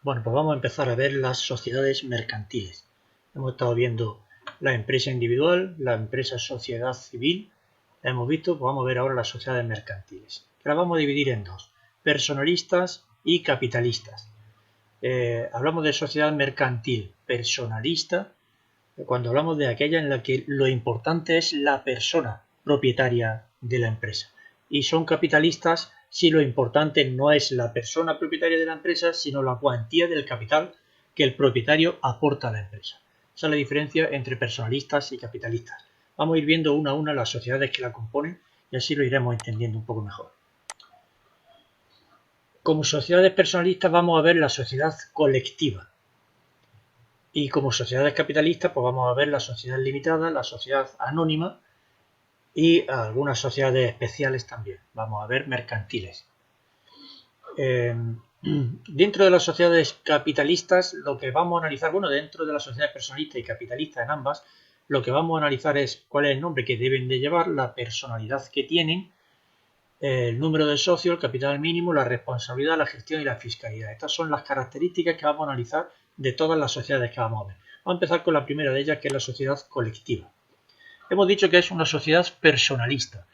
Bueno, pues vamos a empezar a ver las sociedades mercantiles. Hemos estado viendo la empresa individual, la empresa sociedad civil. La hemos visto, pues vamos a ver ahora las sociedades mercantiles. Las vamos a dividir en dos, personalistas y capitalistas. Hablamos de sociedad mercantil personalista cuando hablamos de aquella en la que lo importante es la persona propietaria de la empresa. Y son capitalistas si lo importante no es la persona propietaria de la empresa, sino la cuantía del capital que el propietario aporta a la empresa. Esa es la diferencia entre personalistas y capitalistas. Vamos a ir viendo una a una las sociedades que la componen y así lo iremos entendiendo un poco mejor. Como sociedades personalistas vamos a ver la sociedad colectiva. Y como sociedades capitalistas, pues vamos a ver la sociedad limitada, la sociedad anónima y algunas sociedades especiales también. Vamos a ver mercantiles. Dentro de las sociedades capitalistas, lo que vamos a analizar, bueno, dentro de las sociedades personalistas y capitalistas en ambas, lo que vamos a analizar es cuál es el nombre que deben de llevar, la personalidad que tienen, el número de socios, el capital mínimo, la responsabilidad, la gestión y la fiscalidad. Estas son las características que vamos a analizar de todas las sociedades que vamos a ver. Vamos a empezar con la primera de ellas, que es la sociedad colectiva. Hemos dicho que es una sociedad personalista.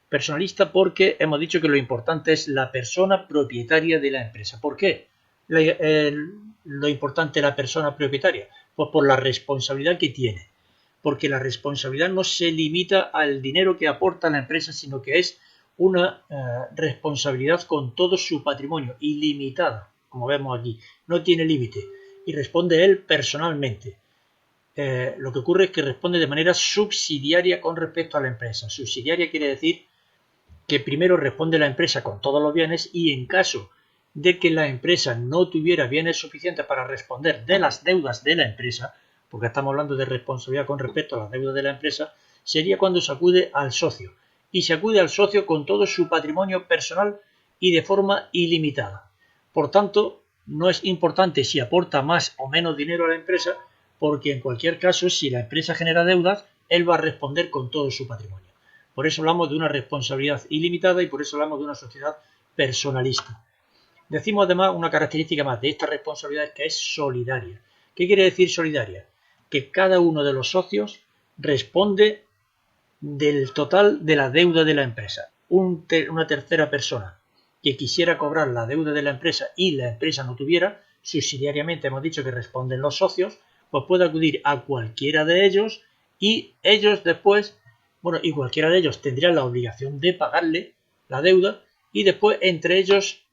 Personalista porque hemos dicho que lo importante es la persona propietaria de la empresa. ¿Por qué lo importante es la persona propietaria? Pues por la responsabilidad que tiene. Porque la responsabilidad no se limita al dinero que aporta la empresa, sino que es una responsabilidad con todo su patrimonio, ilimitada, como vemos aquí. No tiene límite. Y responde él personalmente. Lo que ocurre es que responde de manera subsidiaria con respecto a la empresa. Subsidiaria quiere decir que primero responde la empresa con todos los bienes y en caso de que la empresa no tuviera bienes suficientes para responder de las deudas de la empresa, porque estamos hablando de responsabilidad con respecto a las deudas de la empresa, sería cuando se acude al socio. Y se acude al socio con todo su patrimonio personal y de forma ilimitada. Por tanto, no es importante si aporta más o menos dinero a la empresa, porque en cualquier caso, si la empresa genera deudas, él va a responder con todo su patrimonio. Por eso hablamos de una responsabilidad ilimitada y por eso hablamos de una sociedad personalista. Decimos además una característica más de esta responsabilidad, que es solidaria. ¿Qué quiere decir solidaria? Que cada uno de los socios responde del total de la deuda de la empresa. Una tercera persona que quisiera cobrar la deuda de la empresa y la empresa no tuviera, subsidiariamente hemos dicho que responden los socios, pues puede acudir a cualquiera de ellos y ellos después, bueno, y cualquiera de ellos tendría la obligación de pagarle la deuda y después entre ellos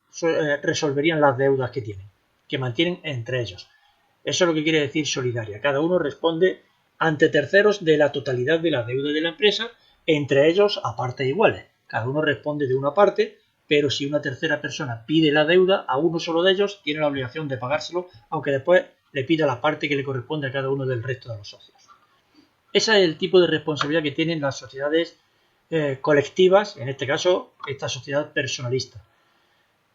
resolverían las deudas que tienen, que mantienen entre ellos. Eso es lo que quiere decir solidaria. Cada uno responde ante terceros de la totalidad de la deuda de la empresa, entre ellos a partes iguales. Cada uno responde de una parte, pero si una tercera persona pide la deuda, a uno solo de ellos tiene la obligación de pagárselo, aunque después le pida la parte que le corresponde a cada uno del resto de los socios. Ese es el tipo de responsabilidad que tienen las sociedades colectivas, en este caso esta sociedad personalista.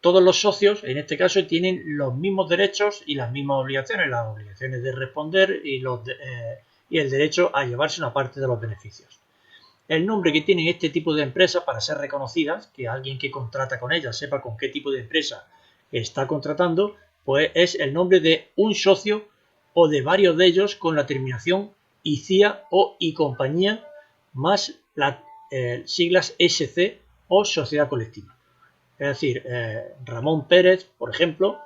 Todos los socios, en este caso, tienen los mismos derechos y las mismas obligaciones, las obligaciones de responder y el derecho a llevarse una parte de los beneficios. El nombre que tienen este tipo de empresas para ser reconocidas, que alguien que contrata con ellas sepa con qué tipo de empresa está contratando, pues es el nombre de un socio o de varios de ellos con la terminación ICIA o I compañía más las siglas SC o sociedad colectiva. Es decir, Ramón Pérez, por ejemplo,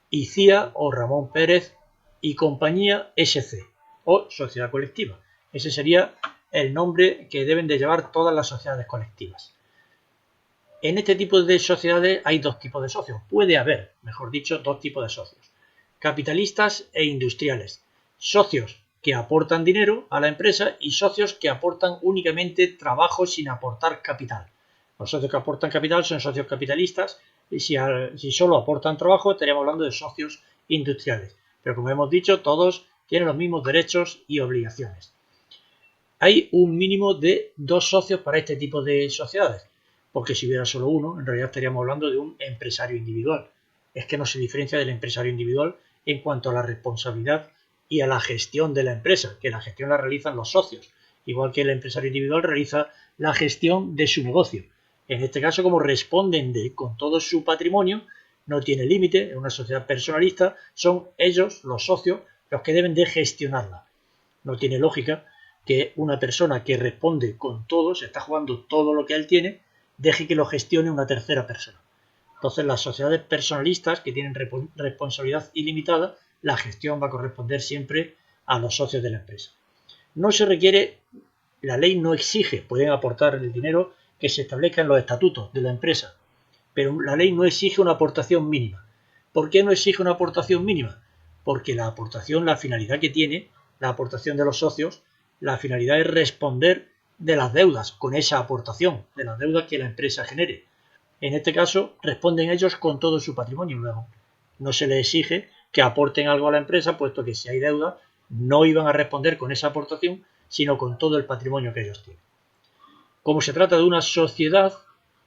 ICIA o Ramón Pérez y compañía SC o sociedad colectiva. Ese sería el nombre que deben de llevar todas las sociedades colectivas. En este tipo de sociedades hay dos tipos de socios. Puede haber, mejor dicho, dos tipos de socios. Capitalistas e industriales. Socios que aportan dinero a la empresa y socios que aportan únicamente trabajo sin aportar capital. Los socios que aportan capital son socios capitalistas y si solo aportan trabajo estaríamos hablando de socios industriales. Pero como hemos dicho, todos tienen los mismos derechos y obligaciones. Hay un mínimo de 2 socios para este tipo de sociedades, porque si hubiera solo uno, en realidad estaríamos hablando de un empresario individual. Es que no se diferencia del empresario individual en cuanto a la responsabilidad y a la gestión de la empresa, que la gestión la realizan los socios, igual que el empresario individual realiza la gestión de su negocio. En este caso, como responden con todo su patrimonio, no tiene límite, es una sociedad personalista, son ellos, los socios, los que deben de gestionarla. No tiene lógica que una persona que responde con todo, se está jugando todo lo que él tiene, deje que lo gestione una tercera persona. Entonces, las sociedades personalistas que tienen responsabilidad ilimitada, la gestión va a corresponder siempre a los socios de la empresa. No se requiere, la ley no exige, pueden aportar el dinero que se establezca en los estatutos de la empresa, pero la ley no exige una aportación mínima. ¿Por qué no exige una aportación mínima? Porque la aportación, la finalidad que tiene, la aportación de los socios, la finalidad es responder de las deudas con esa aportación, de las deudas que la empresa genere. En este caso, responden ellos con todo su patrimonio. Luego, no se les exige que aporten algo a la empresa, puesto que si hay deuda, no iban a responder con esa aportación, sino con todo el patrimonio que ellos tienen. Como se trata de una sociedad,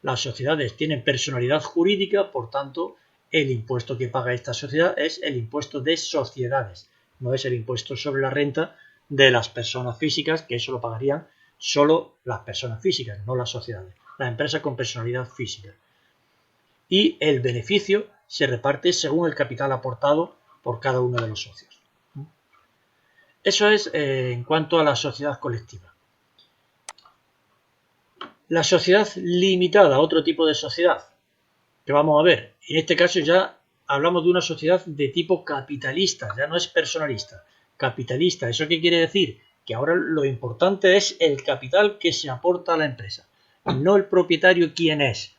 las sociedades tienen personalidad jurídica, por tanto, el impuesto que paga esta sociedad es el impuesto de sociedades, no es el impuesto sobre la renta de las personas físicas, que eso lo pagarían solo las personas físicas, no las sociedades, las empresas con personalidad física. Y el beneficio se reparte según el capital aportado por cada uno de los socios. Eso es en cuanto a la sociedad colectiva. La sociedad limitada, otro tipo de sociedad que vamos a ver. En este caso ya hablamos de una sociedad de tipo capitalista, ya no es personalista. Capitalista, ¿eso qué quiere decir? Que ahora lo importante es el capital que se aporta a la empresa, no el propietario quién es.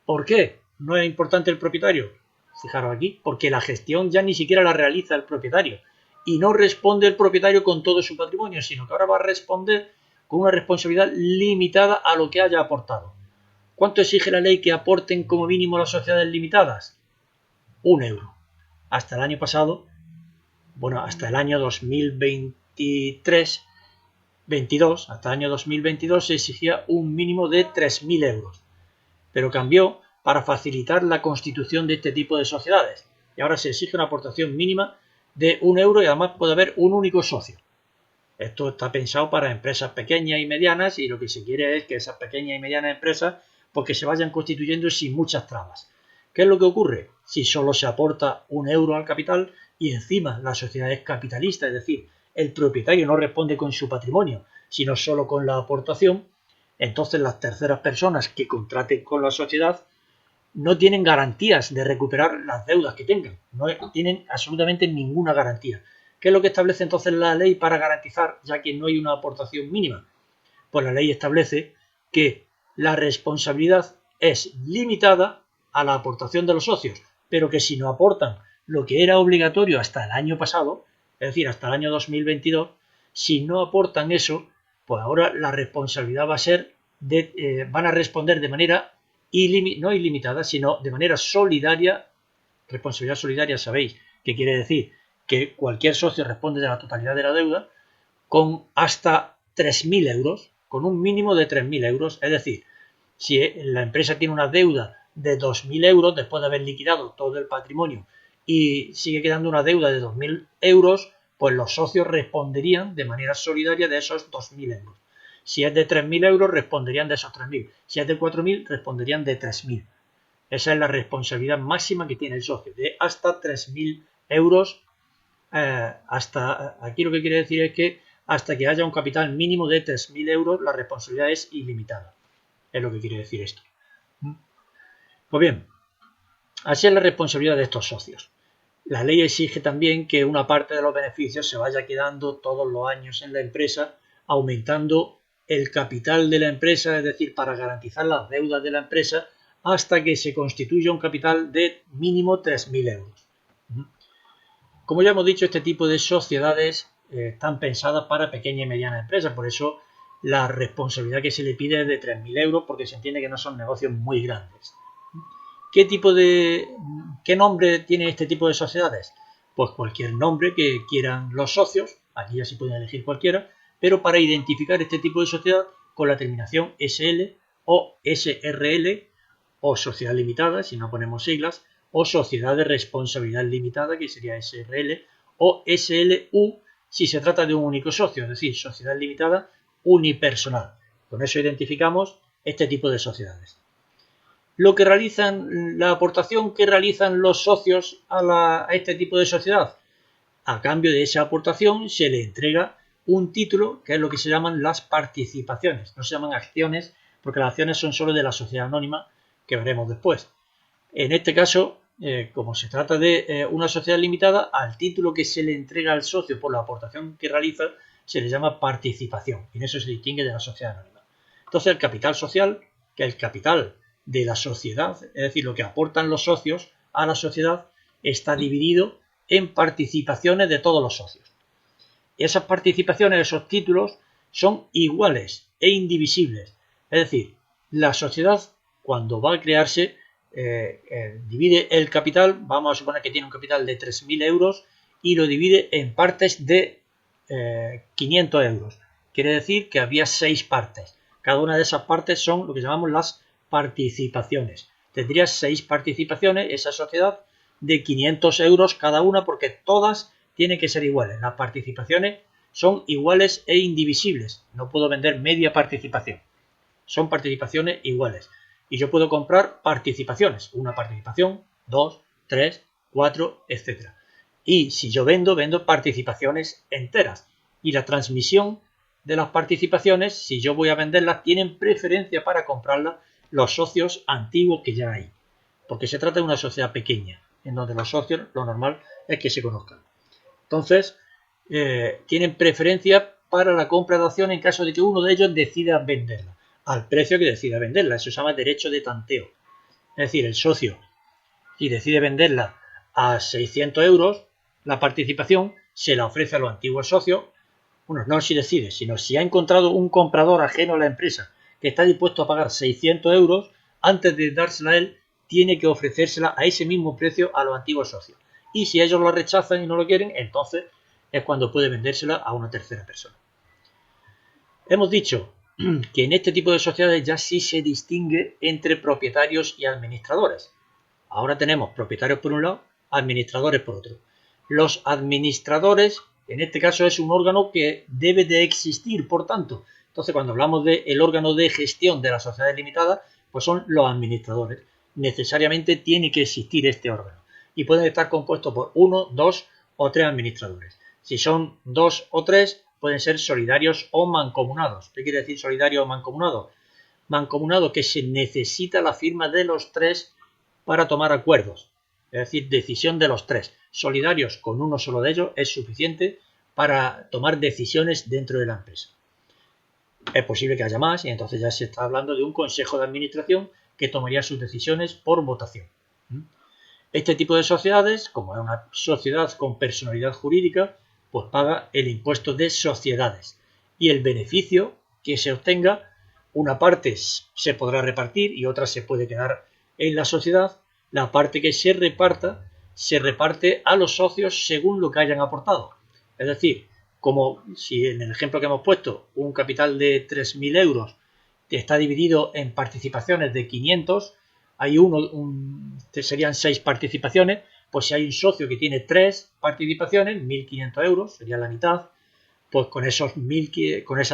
¿Por qué no es importante el propietario? Fijaros aquí, porque la gestión ya ni siquiera la realiza el propietario y no responde el propietario con todo su patrimonio, sino que ahora va a responder con una responsabilidad limitada a lo que haya aportado. ¿Cuánto exige la ley que aporten como mínimo las sociedades limitadas? 1 euro. Hasta el año pasado, hasta el año 2022, hasta el año 2022 se exigía un mínimo de 3.000 euros. Pero cambió para facilitar la constitución de este tipo de sociedades. Y ahora se exige una aportación mínima de 1 euro y además puede haber un único socio. Esto está pensado para empresas pequeñas y medianas y lo que se quiere es que esas pequeñas y medianas empresas porque se vayan constituyendo sin muchas trabas. ¿Qué es lo que ocurre? Si solo se aporta 1 euro al capital y encima la sociedad es capitalista, es decir, el propietario no responde con su patrimonio, sino solo con la aportación, entonces las terceras personas que contraten con la sociedad no tienen garantías de recuperar las deudas que tengan, no tienen absolutamente ninguna garantía. ¿Qué es lo que establece entonces la ley para garantizar, ya que no hay una aportación mínima? Pues la ley establece que la responsabilidad es limitada a la aportación de los socios, pero que si no aportan lo que era obligatorio hasta el año pasado, es decir, hasta el año 2022, si no aportan eso, pues ahora la responsabilidad va a ser van a responder de manera no ilimitada, sino de manera solidaria. Responsabilidad solidaria, sabéis qué quiere decir, que cualquier socio responde de la totalidad de la deuda con hasta 3.000 euros, con un mínimo de 3.000 euros, es decir, si la empresa tiene una deuda de 2.000 euros después de haber liquidado todo el patrimonio y sigue quedando una deuda de 2.000 euros, pues los socios responderían de manera solidaria de esos 2.000 euros. Si es de 3.000 euros, responderían de esos 3.000. Si es de 4.000, responderían de 3.000. Esa es la responsabilidad máxima que tiene el socio, de hasta 3.000 euros. Aquí lo que quiere decir es que hasta que haya un capital mínimo de 3.000 euros, la responsabilidad es ilimitada. Es lo que quiere decir esto. Pues bien, así es la responsabilidad de estos socios. La ley exige también que una parte de los beneficios se vaya quedando todos los años en la empresa, aumentando el capital de la empresa, es decir, para garantizar las deudas de la empresa, hasta que se constituya un capital de mínimo 3.000 euros. Como ya hemos dicho, este tipo de sociedades están pensadas para pequeña y mediana empresas, por eso la responsabilidad que se le pide es de 3.000 euros, porque se entiende que no son negocios muy grandes. ¿Qué nombre tiene este tipo de sociedades? Pues cualquier nombre que quieran los socios, aquí ya se pueden elegir cualquiera, pero para identificar este tipo de sociedad con la terminación SL o SRL o sociedad limitada, si no ponemos siglas, o sociedad de responsabilidad limitada, que sería SRL, o SLU, si se trata de un único socio, es decir, sociedad limitada unipersonal. Con eso identificamos este tipo de sociedades. lo que realizan, la aportación que realizan los socios a este tipo de sociedad. A cambio de esa aportación se le entrega un título, que es lo que se llaman las participaciones. No se llaman acciones, porque las acciones son solo de la sociedad anónima, que veremos después. En este caso, como se trata de una sociedad limitada, al título que se le entrega al socio por la aportación que realiza se le llama participación, y en eso se distingue de la sociedad anónima. Entonces, el capital social, que es el capital de la sociedad, es decir, lo que aportan los socios a la sociedad, está dividido en participaciones de todos los socios. Y esas participaciones, esos títulos, son iguales e indivisibles. Es decir, la sociedad, cuando va a crearse, divide el capital, vamos a suponer que tiene un capital de 3.000 euros y lo divide en partes de 500 euros. Quiere decir que había 6 partes. Cada una de esas partes son lo que llamamos las participaciones. Tendría 6 participaciones esa sociedad de 500 euros cada una, porque todas tienen que ser iguales. Las participaciones son iguales e indivisibles. No puedo vender media participación. Son participaciones iguales. Y yo puedo comprar participaciones. Una participación, 2, 3, 4, etc. Y si yo vendo participaciones enteras. Y la transmisión de las participaciones, si yo voy a venderlas, tienen preferencia para comprarlas los socios antiguos que ya hay. Porque se trata de una sociedad pequeña, en donde los socios lo normal es que se conozcan. Entonces, tienen preferencia para la compra de acciones en caso de que uno de ellos decida venderla, al precio que decida venderla. Eso se llama derecho de tanteo. Es decir, el socio, si decide venderla a 600 euros, la participación se la ofrece a los antiguos socios. Bueno, no si decide, sino si ha encontrado un comprador ajeno a la empresa que está dispuesto a pagar 600 euros, antes de dársela a él, tiene que ofrecérsela a ese mismo precio a los antiguos socios. Y si ellos lo rechazan y no lo quieren, entonces es cuando puede vendérsela a una tercera persona. Hemos dicho que en este tipo de sociedades ya sí se distingue entre propietarios y administradores. Ahora tenemos propietarios por un lado, administradores por otro. Los administradores, en este caso, es un órgano que debe de existir, por tanto. Entonces, cuando hablamos del órgano de gestión de las sociedades limitadas, pues son los administradores. Necesariamente tiene que existir este órgano. Y pueden estar compuestos por 1, 2 o 3 administradores. Si son 2 o 3, pueden ser solidarios o mancomunados. ¿Qué quiere decir solidario o mancomunado? Mancomunado, que se necesita la firma de los 3 para tomar acuerdos. Es decir, decisión de los 3. Solidarios, con uno solo de ellos es suficiente para tomar decisiones dentro de la empresa. Es posible que haya más, y entonces ya se está hablando de un consejo de administración que tomaría sus decisiones por votación. Este tipo de sociedades, como es una sociedad con personalidad jurídica, pues paga el impuesto de sociedades. Y el beneficio que se obtenga, una parte se podrá repartir y otra se puede quedar en la sociedad. La parte que se reparta se reparte a los socios según lo que hayan aportado. Es decir, como si en el ejemplo que hemos puesto, un capital de 3.000 euros que está dividido en participaciones de 500, hay serían 6 participaciones, pues si hay un socio que tiene 3 participaciones, 1.500 euros, sería la mitad, pues con esas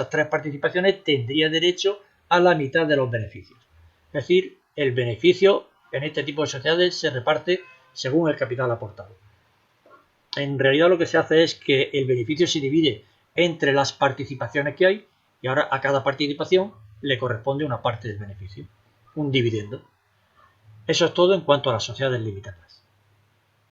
3 participaciones tendría derecho a la mitad de los beneficios. Es decir, el beneficio en este tipo de sociedades se reparte según el capital aportado. En realidad lo que se hace es que el beneficio se divide entre las participaciones que hay y ahora a cada participación le corresponde una parte del beneficio, un dividendo. Eso es todo en cuanto a las sociedades limitadas.